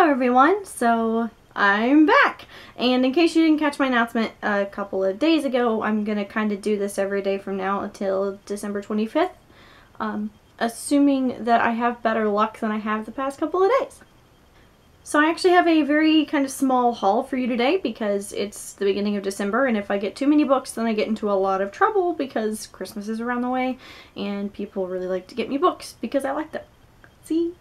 Hello everyone, so I'm back, and in case you didn't catch my announcement a couple of days ago, I'm gonna kind of do this every day from now until December 25th, assuming that I have better luck than I have the past couple of days. So I actually have a very kind of small haul for you today because it's the beginning of December, and if I get too many books then I get into a lot of trouble because Christmas is around the way and people really like to get me books because I like them. See?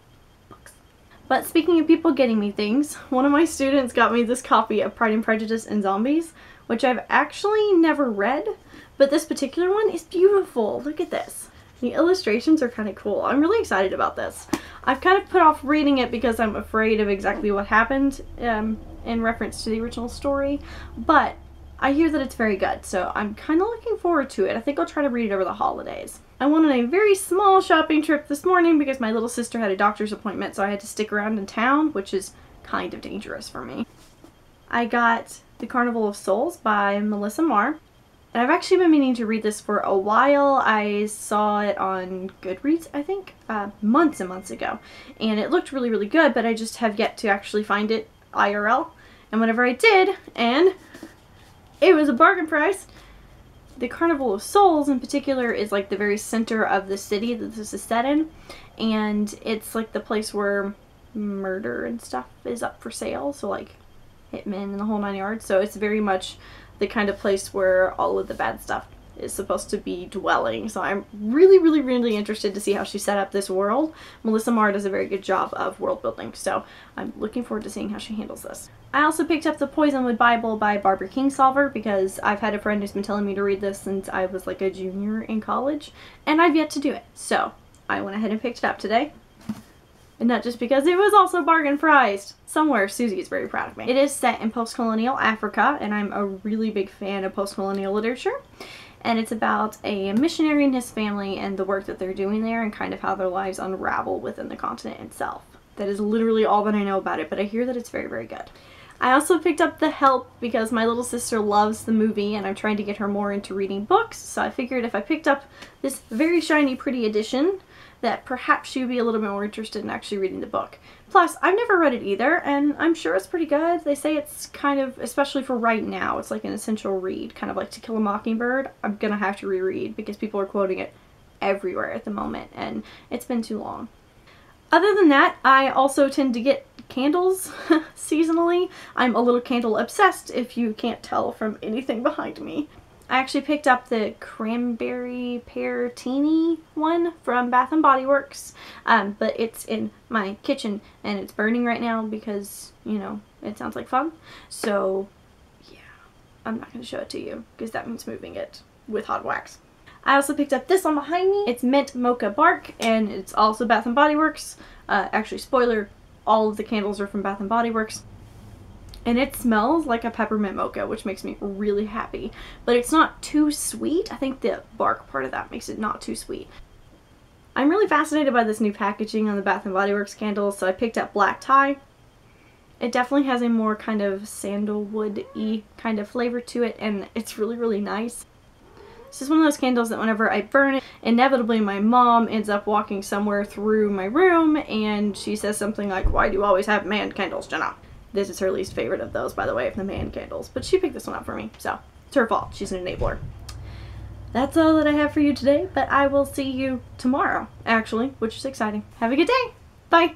But speaking of people getting me things, one of my students got me this copy of Pride and Prejudice and Zombies, which I've actually never read, but this particular one is beautiful. Look at this. The illustrations are kind of cool. I'm really excited about this. I've kind of put off reading it because I'm afraid of exactly what happened in reference to the original story, but I hear that it's very good, so I'm kind of looking forward to it. I think I'll try to read it over the holidays. I went on a very small shopping trip this morning because my little sister had a doctor's appointment, so I had to stick around in town, which is kind of dangerous for me. I got The Carnival of Souls by Melissa Marr. And I've actually been meaning to read this for a while. I saw it on Goodreads, I think, months and months ago. And it looked really, really good, but I just have yet to actually find it IRL. And whenever I did, and it was a bargain price. The Carnival of Souls in particular is like the very center of the city that this is set in, and it's like the place where murder and stuff is up for sale, so like hitmen and the whole 9 yards. So it's very much the kind of place where all of the bad stuff is supposed to be dwelling. So I'm really interested to see how she set up this world. Melissa Marr does a very good job of world building, so I'm looking forward to seeing how she handles this. I also picked up the Poisonwood Bible by Barbara Kingsolver because I've had a friend who's been telling me to read this since I was like a junior in college, and I've yet to do it. So I went ahead and picked it up today. And not just because it was also bargain priced. Somewhere Susie is very proud of me. It is set in post-colonial Africa, and I'm a really big fan of post-colonial literature. And it's about a missionary and his family and the work that they're doing there and kind of how their lives unravel within the continent itself. That is literally all that I know about it, but I hear that it's very good. I also picked up The Help because my little sister loves the movie and I'm trying to get her more into reading books, so I figured if I picked up this very shiny pretty edition that perhaps she would be a little bit more interested in actually reading the book. Plus, I've never read it either, and I'm sure it's pretty good. They say it's kind of, especially for right now, it's like an essential read, kind of like To Kill a Mockingbird. I'm gonna have to reread because people are quoting it everywhere at the moment, and it's been too long. Other than that, I also tend to get candles seasonally. I'm a little candle obsessed, if you can't tell from anything behind me. I actually picked up the Cranberry Pear Teeny one from Bath & Body Works, but it's in my kitchen and it's burning right now because, you know, it sounds like fun. So, yeah, I'm not going to show it to you because that means moving it with hot wax. I also picked up this one behind me. It's Mint Mocha Bark, and it's also Bath & Body Works. Actually, spoiler, all of the candles are from Bath & Body Works. And it smells like a peppermint mocha, which makes me really happy. But it's not too sweet. I think the bark part of that makes it not too sweet. I'm really fascinated by this new packaging on the Bath & Body Works candles, so I picked up Black Tie. It definitely has a more kind of sandalwood-y kind of flavor to it, and it's really nice. This is one of those candles that whenever I burn it, inevitably my mom ends up walking somewhere through my room, and she says something like, "Why do you always have man candles, Jenna?" This is her least favorite of those, by the way, of the man candles. But she picked this one up for me, so it's her fault. She's an enabler. That's all that I have for you today, but I will see you tomorrow, actually, which is exciting. Have a good day. Bye.